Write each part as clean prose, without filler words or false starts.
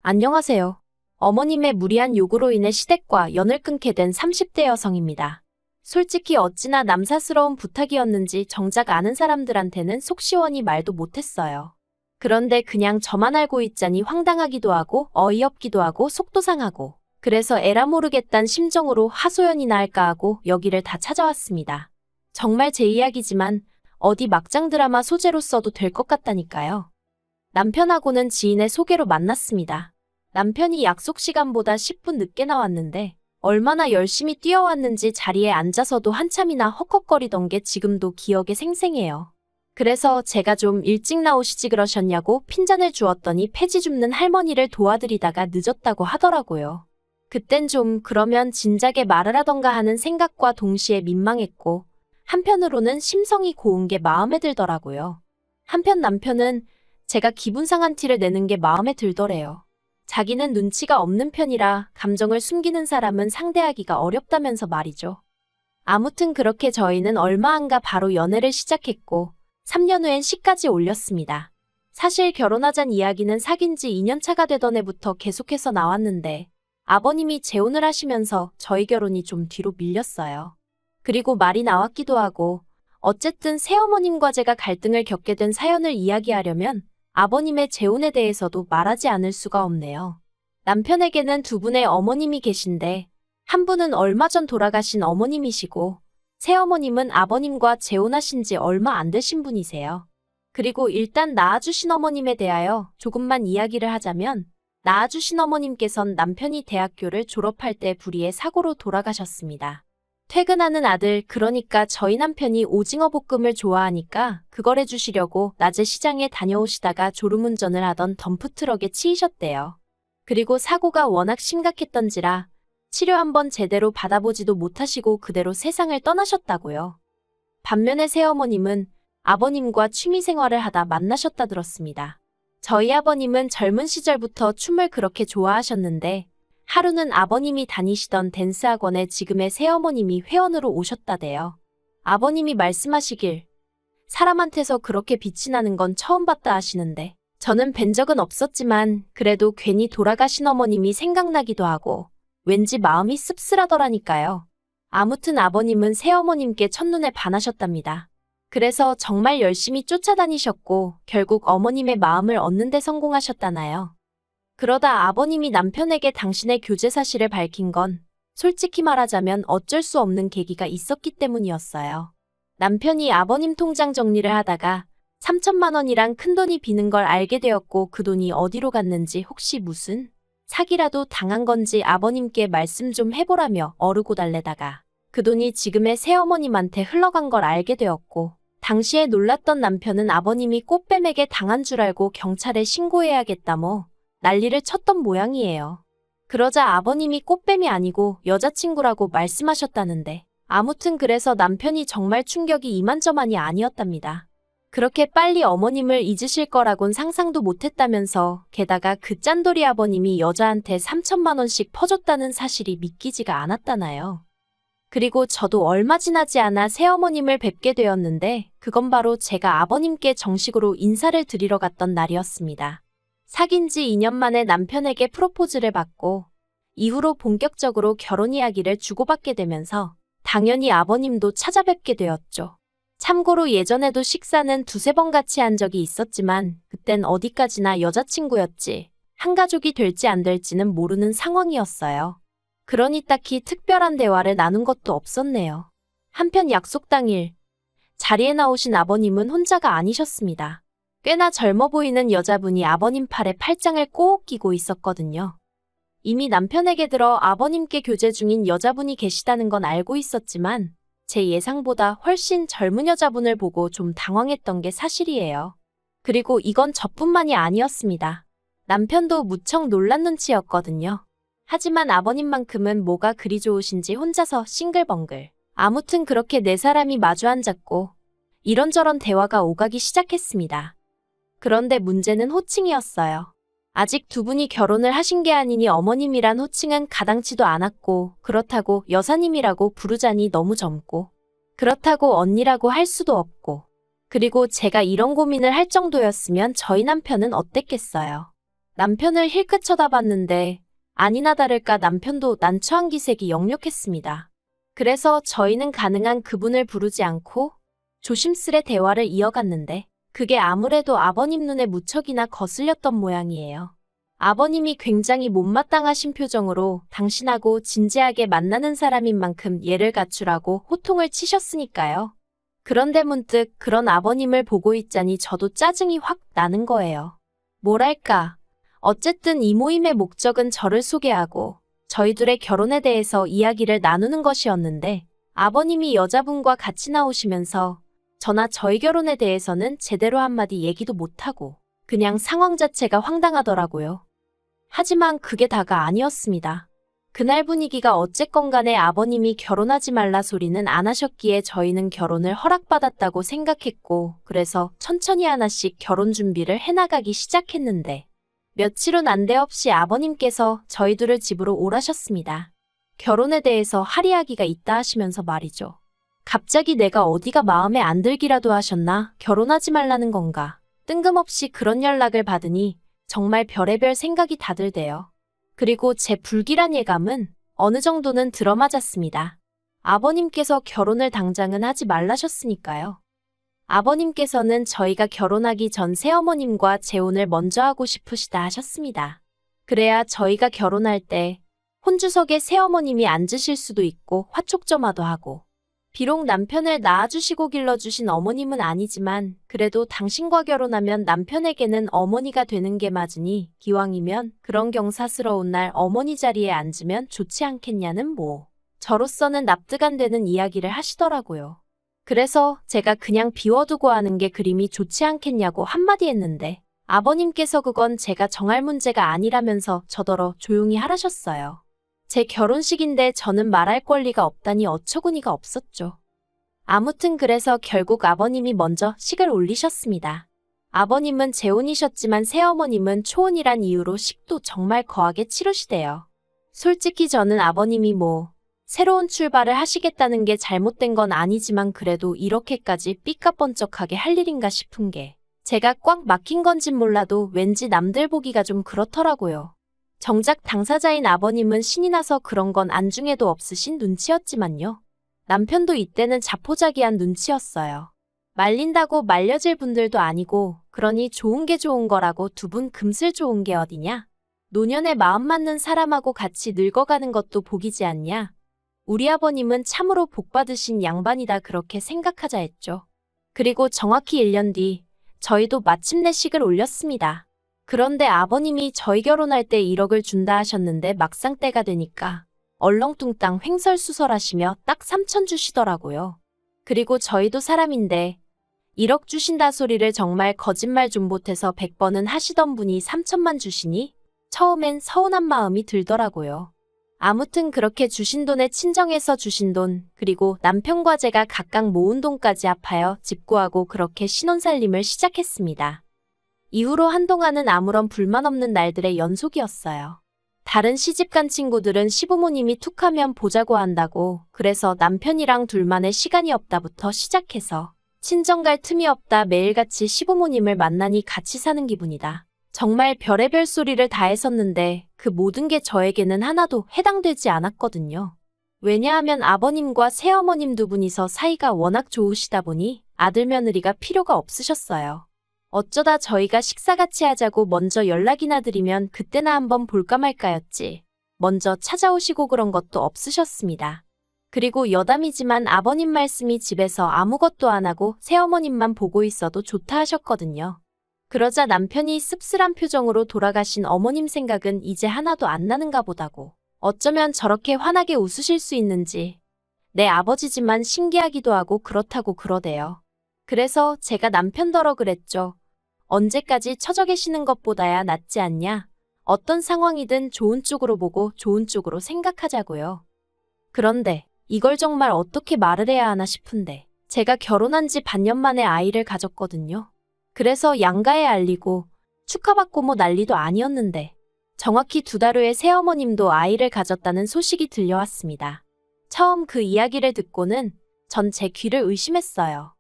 안녕하세요. 어머님의 무리한 요구로 인해 시댁과 연을 끊게 된 30대 여성입니다. 솔직히 어찌나 남사스러운 부탁이었는지 정작 아는 사람들한테는 속 시원히 말도 못했어요. 그런데 그냥 저만 알고 있자니 황당하기도 하고 어이없기도 하고 속도 상하고 그래서 에라 모르겠단 심정으로 하소연이나 할까 하고 여기를 다 찾아왔습니다. 정말 제 이야기지만 어디 막장 드라마 소재로 써도 될 것 같다니까요. 남편하고는 지인의 소개로 만났습니다. 남편이 약속 시간보다 10분 늦게 나왔는데 얼마나 열심히 뛰어왔는지 자리에 앉아서도 한참이나 헉헉거리던 게 지금도 기억에 생생해요. 그래서 제가 좀 일찍 나오시지 그러셨냐고 핀잔을 주었더니 폐지 줍는 할머니를 도와드리다가 늦었다고 하더라고요. 그땐 좀 그러면 진작에 말을 하던가 하는 생각과 동시에 민망했고 한편으로는 심성이 고운 게 마음에 들더라고요. 한편 남편은 제가 기분 상한 티를 내는 게 마음에 들더래요. 자기는 눈치가 없는 편이라 감정을 숨기는 사람은 상대하기가 어렵다면서 말이죠. 아무튼 그렇게 저희는 얼마 안 가 바로 연애를 시작했고 3년 후엔 시까지 올렸습니다. 사실 결혼하잔 이야기는 사귄 지 2년 차가 되던 해부터 계속해서 나왔는데 아버님이 재혼을 하시면서 저희 결혼이 좀 뒤로 밀렸어요. 그리고 말이 나왔기도 하고 어쨌든 새어머님과 제가 갈등을 겪게 된 사연을 이야기하려면 아버님의 재혼에 대해서도 말하지 않을 수가 없네요. 남편에게는 두 분의 어머님이 계신데 한 분은 얼마 전 돌아가신 어머님이시고 새어머님은 아버님과 재혼하신 지 얼마 안 되신 분이세요. 그리고 일단 낳아주신 어머님에 대하여 조금만 이야기를 하자면 낳아주신 어머님께선 남편이 대학교를 졸업할 때 불의의 사고로 돌아가셨습니다. 퇴근하는 아들, 그러니까 저희 남편이 오징어 볶음을 좋아하니까 그걸 해주시려고 낮에 시장에 다녀오시다가 졸음운전을 하던 덤프트럭에 치이셨대요. 그리고 사고가 워낙 심각했던지라 치료 한번 제대로 받아보지도 못하시고 그대로 세상을 떠나셨다고요. 반면에 새어머님은 아버님과 취미생활을 하다 만나셨다 들었습니다. 저희 아버님은 젊은 시절부터 춤을 그렇게 좋아하셨는데 하루는 아버님이 다니시던 댄스 학원에 지금의 새어머님이 회원으로 오셨다대요. 아버님이 말씀하시길 사람한테서 그렇게 빛이 나는 건 처음 봤다 하시는데 저는 뵌 적은 없었지만 그래도 괜히 돌아가신 어머님이 생각나기도 하고 왠지 마음이 씁쓸하더라니까요. 아무튼 아버님은 새어머님께 첫눈에 반하셨답니다. 그래서 정말 열심히 쫓아다니셨고 결국 어머님의 마음을 얻는 데 성공하셨다나요. 그러다 아버님이 남편에게 당신의 교제 사실을 밝힌 건 솔직히 말하자면 어쩔 수 없는 계기가 있었기 때문이었어요. 남편이 아버님 통장 정리를 하다가 3천만 원이랑 큰돈이 비는 걸 알게 되었고 그 돈이 어디로 갔는지 혹시 무슨 사기라도 당한 건지 아버님께 말씀 좀 해보라며 어르고 달래다가 그 돈이 지금의 새어머님한테 흘러간 걸 알게 되었고 당시에 놀랐던 남편은 아버님이 꽃뱀에게 당한 줄 알고 경찰에 신고해야겠다 뭐 난리를 쳤던 모양이에요. 그러자 아버님이 꽃뱀이 아니고 여자친구라고 말씀하셨다는데 아무튼 그래서 남편이 정말 충격이 이만저만이 아니었답니다. 그렇게 빨리 어머님을 잊으실 거라곤 상상도 못했다면서 게다가 그 짠돌이 아버님이 여자한테 3천만 원씩 퍼줬다는 사실이 믿기지가 않았다나요. 그리고 저도 얼마 지나지 않아 새어머님을 뵙게 되었는데 그건 바로 제가 아버님께 정식으로 인사를 드리러 갔던 날이었습니다. 사귄 지 2년 만에 남편에게 프로포즈를 받고 이후로 본격적으로 결혼 이야기를 주고받게 되면서 당연히 아버님도 찾아뵙게 되었죠. 참고로 예전에도 식사는 두세 번 같이 한 적이 있었지만 그땐 어디까지나 여자친구였지 한 가족이 될지 안 될지는 모르는 상황이었어요. 그러니 딱히 특별한 대화를 나눈 것도 없었네요. 한편 약속 당일 자리에 나오신 아버님은 혼자가 아니셨습니다. 꽤나 젊어 보이는 여자분이 아버님 팔에 팔짱을 꼭 끼고 있었거든요. 이미 남편에게 들어 아버님께 교제 중인 여자분이 계시다는 건 알고 있었지만 제 예상보다 훨씬 젊은 여자분을 보고 좀 당황했던 게 사실이에요. 그리고 이건 저뿐만이 아니었습니다. 남편도 무척 놀란 눈치였거든요. 하지만 아버님만큼은 뭐가 그리 좋으신지 혼자서 싱글벙글. 아무튼 그렇게 네 사람이 마주 앉았고 이런저런 대화가 오가기 시작했습니다. 그런데 문제는 호칭이었어요. 아직 두 분이 결혼을 하신 게 아니니 어머님이란 호칭은 가당치도 않았고 그렇다고 여사님이라고 부르자니 너무 젊고 그렇다고 언니라고 할 수도 없고 그리고 제가 이런 고민을 할 정도였으면 저희 남편은 어땠겠어요. 남편을 힐끗 쳐다봤는데 아니나 다를까 남편도 난처한 기색이 역력했습니다. 그래서 저희는 가능한 그분을 부르지 않고 조심스레 대화를 이어갔는데 그게 아무래도 아버님 눈에 무척이나 거슬렸던 모양이에요. 아버님이 굉장히 못마땅하신 표정으로 당신하고 진지하게 만나는 사람인 만큼 예를 갖추라고 호통을 치셨으니까요. 그런데 문득 그런 아버님을 보고 있자니 저도 짜증이 확 나는 거예요. 뭐랄까. 어쨌든 이 모임의 목적은 저를 소개하고 저희 둘의 결혼에 대해서 이야기를 나누는 것이었는데 아버님이 여자분과 같이 나오시면서 저나 저희 결혼에 대해서는 제대로 한마디 얘기도 못하고 그냥 상황 자체가 황당하더라고요. 하지만 그게 다가 아니었습니다. 그날 분위기가 어쨌건 간에 아버님이 결혼하지 말라 소리는 안 하셨기에 저희는 결혼을 허락받았다고 생각했고 그래서 천천히 하나씩 결혼 준비를 해나가기 시작했는데 며칠 후 난데없이 아버님께서 저희 둘을 집으로 오라셨습니다. 결혼에 대해서 할 이야기가 있다 하시면서 말이죠. 갑자기 내가 어디가 마음에 안 들기라도 하셨나? 결혼하지 말라는 건가? 뜬금없이 그런 연락을 받으니 정말 별의별 생각이 다 들대요. 그리고 제 불길한 예감은 어느 정도는 들어맞았습니다. 아버님께서 결혼을 당장은 하지 말라셨으니까요. 아버님께서는 저희가 결혼하기 전 새어머님과 재혼을 먼저 하고 싶으시다 하셨습니다. 그래야 저희가 결혼할 때 혼주석에 새어머님이 앉으실 수도 있고 화촉점화도 하고 비록 남편을 낳아주시고 길러주신 어머님은 아니지만 그래도 당신과 결혼하면 남편에게는 어머니가 되는 게 맞으니 기왕이면 그런 경사스러운 날 어머니 자리에 앉으면 좋지 않겠냐는 뭐 저로서는 납득 안 되는 이야기를 하시더라고요. 그래서 제가 그냥 비워두고 하는 게 그림이 좋지 않겠냐고 한마디 했는데 아버님께서 그건 제가 정할 문제가 아니라면서 저더러 조용히 하라셨어요. 제 결혼식인데 저는 말할 권리가 없다니 어처구니가 없었죠. 아무튼 그래서 결국 아버님이 먼저 식을 올리셨습니다. 아버님은 재혼이셨지만 새어머님은 초혼이란 이유로 식도 정말 거하게 치르시대요. 솔직히 저는 아버님이 새로운 출발을 하시겠다는 게 잘못된 건 아니지만 그래도 이렇게까지 삐까뻔쩍하게 할 일인가 싶은 게 제가 꽉 막힌 건진 몰라도 왠지 남들 보기가 좀 그렇더라고요. 정작 당사자인 아버님은 신이 나서 그런 건 안중에도 없으신 눈치였지만요. 남편도 이때는 자포자기한 눈치였어요. 말린다고 말려질 분들도 아니고 그러니 좋은 게 좋은 거라고 두 분 금슬 좋은 게 어디냐? 노년에 마음 맞는 사람하고 같이 늙어가는 것도 복이지 않냐? 우리 아버님은 참으로 복 받으신 양반이다 그렇게 생각하자 했죠. 그리고 정확히 1년 뒤 저희도 마침내 식을 올렸습니다. 그런데 아버님이 저희 결혼할 때 1억을 준다 하셨는데 막상 때가 되니까 얼렁뚱땅 횡설수설하시며 딱 3천 주시더라고요. 그리고 저희도 사람인데 1억 주신다 소리를 정말 거짓말 좀 못해서 100번은 하시던 분이 3천만 주시니 처음엔 서운한 마음이 들더라고요. 아무튼 그렇게 주신 돈에 친정에서 주신 돈, 그리고 남편과 제가 각각 모은 돈까지 합하여 집 구하고 그렇게 신혼살림을 시작했습니다. 이후로 한동안은 아무런 불만 없는 날들의 연속이었어요. 다른 시집간 친구들은 시부모님이 툭하면 보자고 한다고 그래서 남편이랑 둘만의 시간이 없다부터 시작해서 친정 갈 틈이 없다 매일같이 시부모님을 만나니 같이 사는 기분이다. 정말 별의별 소리를 다 했었는데 그 모든 게 저에게는 하나도 해당되지 않았거든요. 왜냐하면 아버님과 새어머님 두 분이서 사이가 워낙 좋으시다 보니 아들 며느리가 필요가 없으셨어요. 어쩌다 저희가 식사 같이 하자고 먼저 연락이나 드리면 그때나 한번 볼까 말까였지. 먼저 찾아오시고 그런 것도 없으셨습니다. 그리고 여담이지만 아버님 말씀이 집에서 아무것도 안 하고 새어머님만 보고 있어도 좋다 하셨거든요. 그러자 남편이 씁쓸한 표정으로 돌아가신 어머님 생각은 이제 하나도 안 나는가 보다고. 어쩌면 저렇게 환하게 웃으실 수 있는지. 내 아버지지만 신기하기도 하고 그렇다고 그러대요. 그래서 제가 남편더러 그랬죠. 언제까지 처져 계시는 것보다야 낫지 않냐? 어떤 상황이든 좋은 쪽으로 보고 좋은 쪽으로 생각하자고요. 그런데 이걸 정말 어떻게 말을 해야 하나 싶은데 제가 결혼한 지 반년 만에 아이를 가졌거든요. 그래서 양가에 알리고 축하받고 난리도 아니었는데 정확히 2달 후에 새어머님도 아이를 가졌다는 소식이 들려왔습니다. 처음 그 이야기를 듣고는 전 제 귀를 의심했어요.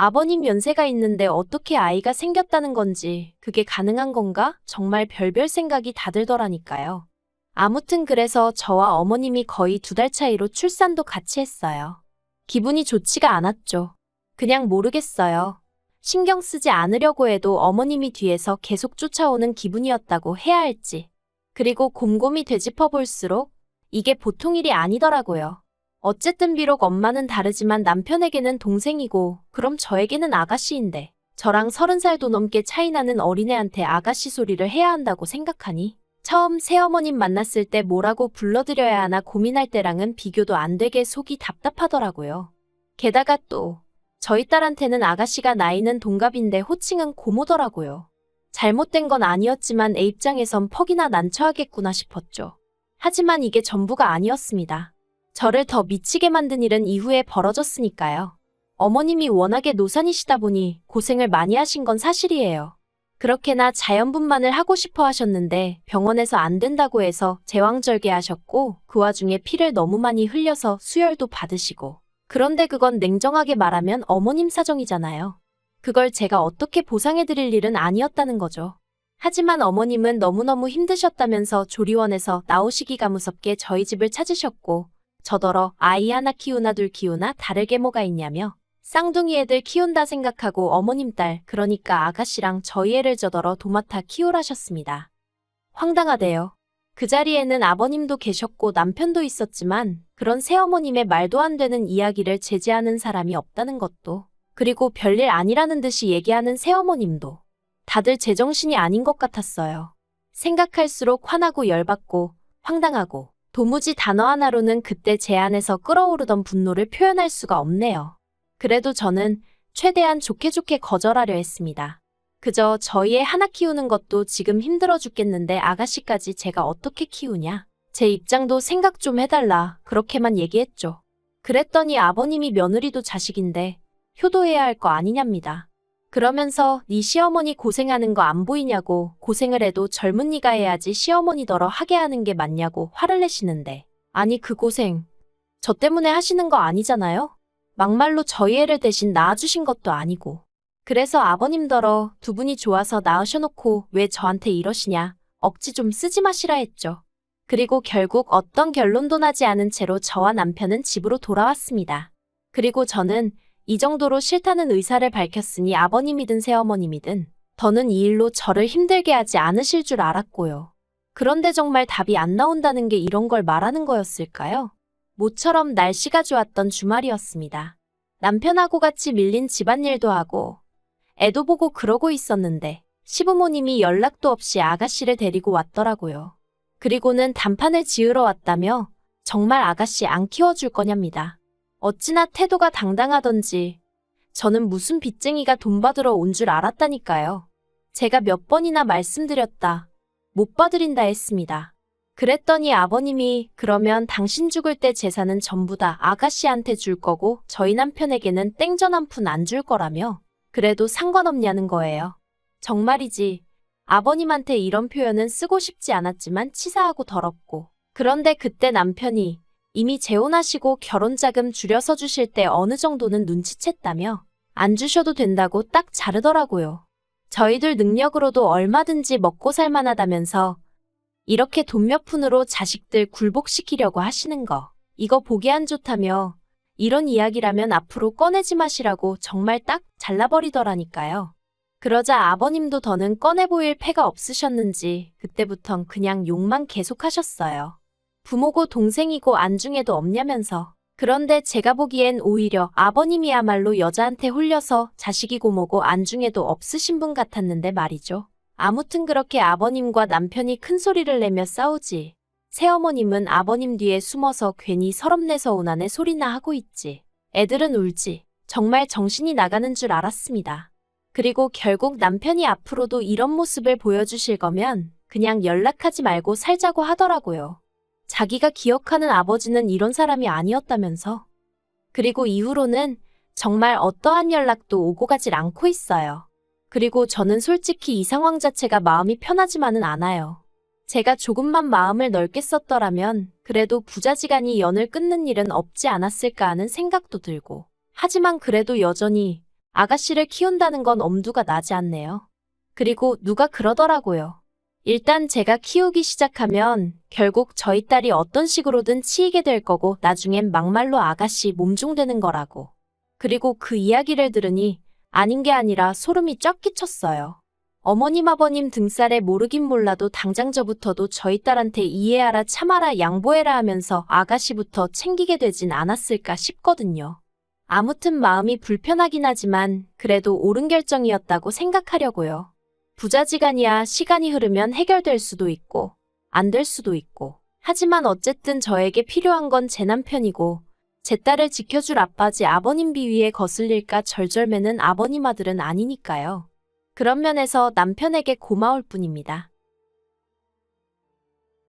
아버님 연세가 있는데 어떻게 아이가 생겼다는 건지, 그게 가능한 건가? 정말 별별 생각이 다 들더라니까요. 아무튼 그래서 저와 어머님이 거의 2달 차이로 출산도 같이 했어요. 기분이 좋지가 않았죠. 그냥 모르겠어요. 신경 쓰지 않으려고 해도 어머님이 뒤에서 계속 쫓아오는 기분이었다고 해야 할지. 그리고 곰곰이 되짚어 볼수록 이게 보통 일이 아니더라고요. 어쨌든 비록 엄마는 다르지만 남편에게는 동생이고 그럼 저에게는 아가씨인데 저랑 30살도 넘게 차이 나는 어린애한테 아가씨 소리를 해야 한다고 생각하니 처음 새어머님 만났을 때 뭐라고 불러드려야 하나 고민할 때랑은 비교도 안 되게 속이 답답하더라고요. 게다가 또 저희 딸한테는 아가씨가 나이는 동갑인데 호칭은 고모더라고요. 잘못된 건 아니었지만 애 입장에선 퍽이나 난처하겠구나 싶었죠. 하지만 이게 전부가 아니었습니다. 저를 더 미치게 만든 일은 이후에 벌어졌으니까요. 어머님이 워낙에 노산이시다 보니 고생을 많이 하신 건 사실이에요. 그렇게나 자연분만을 하고 싶어 하셨는데 병원에서 안 된다고 해서 제왕절개하셨고 그 와중에 피를 너무 많이 흘려서 수혈도 받으시고 그런데 그건 냉정하게 말하면 어머님 사정이잖아요. 그걸 제가 어떻게 보상해드릴 일은 아니었다는 거죠. 하지만 어머님은 너무너무 힘드셨다면서 조리원에서 나오시기가 무섭게 저희 집을 찾으셨고 저더러 아이 하나 키우나 둘 키우나 다를 게 뭐가 있냐며 쌍둥이 애들 키운다 생각하고 어머님 딸 그러니까 아가씨랑 저희 애를 저더러 도맡아 키우라셨습니다. 황당하대요. 그 자리에는 아버님도 계셨고 남편도 있었지만 그런 새어머님의 말도 안 되는 이야기를 제지하는 사람이 없다는 것도 그리고 별일 아니라는 듯이 얘기하는 새어머님도 다들 제정신이 아닌 것 같았어요. 생각할수록 화나고 열받고 황당하고 도무지 단어 하나로는 그때 제 안에서 끓어오르던 분노를 표현할 수가 없네요. 그래도 저는 최대한 좋게 거절하려 했습니다. 그저 저희 애 하나 키우는 것도 지금 힘들어 죽겠는데 아가씨까지 제가 어떻게 키우냐. 제 입장도 생각 좀 해달라. 그렇게만 얘기했죠. 그랬더니 아버님이 며느리도 자식인데 효도해야 할 거 아니냐입니다. 그러면서 네 시어머니 고생하는 거 안 보이냐고 고생을 해도 젊은이가 해야지 시어머니더러 하게 하는 게 맞냐고 화를 내시는데 아니 그 고생 저 때문에 하시는 거 아니잖아요? 막말로 저희 애를 대신 낳아주신 것도 아니고 그래서 아버님더러 두 분이 좋아서 낳으셔놓고 왜 저한테 이러시냐 억지 좀 쓰지 마시라 했죠. 그리고 결국 어떤 결론도 나지 않은 채로 저와 남편은 집으로 돌아왔습니다. 그리고 저는 이 정도로 싫다는 의사를 밝혔으니 아버님이든 새어머님이든 더는 이 일로 저를 힘들게 하지 않으실 줄 알았고요. 그런데 정말 답이 안 나온다는 게 이런 걸 말하는 거였을까요? 모처럼 날씨가 좋았던 주말이었습니다. 남편하고 같이 밀린 집안일도 하고 애도 보고 그러고 있었는데 시부모님이 연락도 없이 아가씨를 데리고 왔더라고요. 그리고는 단판을 지으러 왔다며 정말 아가씨 안 키워줄 거냐입니다. 어찌나 태도가 당당하던지 저는 무슨 빚쟁이가 돈 받으러 온 줄 알았다니까요. 제가 몇 번이나 말씀드렸다. 못 봐드린다 했습니다. 그랬더니 아버님이 그러면 당신 죽을 때 재산은 전부 다 아가씨한테 줄 거고 저희 남편에게는 땡전 한 푼 안 줄 거라며 그래도 상관없냐는 거예요. 정말이지 아버님한테 이런 표현은 쓰고 싶지 않았지만 치사하고 더럽고 그런데 그때 남편이 이미 재혼하시고 결혼자금 줄여서 주실 때 어느 정도는 눈치챘다며 안 주셔도 된다고 딱 자르더라고요. 저희들 능력으로도 얼마든지 먹고 살만하다면서 이렇게 돈 몇 푼으로 자식들 굴복시키려고 하시는 거 이거 보기 안 좋다며 이런 이야기라면 앞으로 꺼내지 마시라고 정말 딱 잘라버리더라니까요. 그러자 아버님도 더는 꺼내 보일 패가 없으셨는지 그때부턴 그냥 욕만 계속하셨어요. 부모고 동생이고 안중에도 없냐면서. 그런데 제가 보기엔 오히려 아버님이야말로 여자한테 홀려서 자식이고 뭐고 안중에도 없으신 분 같았는데 말이죠. 아무튼 그렇게 아버님과 남편이 큰 소리를 내며 싸우지. 새어머님은 아버님 뒤에 숨어서 괜히 서럽내서 오나네 소리나 하고 있지. 애들은 울지. 정말 정신이 나가는 줄 알았습니다. 그리고 결국 남편이 앞으로도 이런 모습을 보여주실 거면 그냥 연락하지 말고 살자고 하더라고요. 자기가 기억하는 아버지는 이런 사람이 아니었다면서. 그리고 이후로는 정말 어떠한 연락도 오고 가질 않고 있어요. 그리고 저는 솔직히 이 상황 자체가 마음이 편하지만은 않아요. 제가 조금만 마음을 넓게 썼더라면 그래도 부자지간이 연을 끊는 일은 없지 않았을까 하는 생각도 들고. 하지만 그래도 여전히 아가씨를 키운다는 건 엄두가 나지 않네요. 그리고 누가 그러더라고요. 일단 제가 키우기 시작하면 결국 저희 딸이 어떤 식으로든 치이게 될 거고 나중엔 막말로 아가씨 몸종되는 거라고. 그리고 그 이야기를 들으니 아닌 게 아니라 소름이 쫙 끼쳤어요. 어머님 아버님 등살에 모르긴 몰라도 당장 저부터도 저희 딸한테 이해하라 참아라 양보해라 하면서 아가씨부터 챙기게 되진 않았을까 싶거든요. 아무튼 마음이 불편하긴 하지만 그래도 옳은 결정이었다고 생각하려고요. 부자지간이야 시간이 흐르면 해결될 수도 있고 안 될 수도 있고 하지만 어쨌든 저에게 필요한 건 제 남편이고 제 딸을 지켜줄 아빠지 아버님 비위에 거슬릴까 절절매는 아버님 아들은 아니니까요. 그런 면에서 남편에게 고마울 뿐입니다.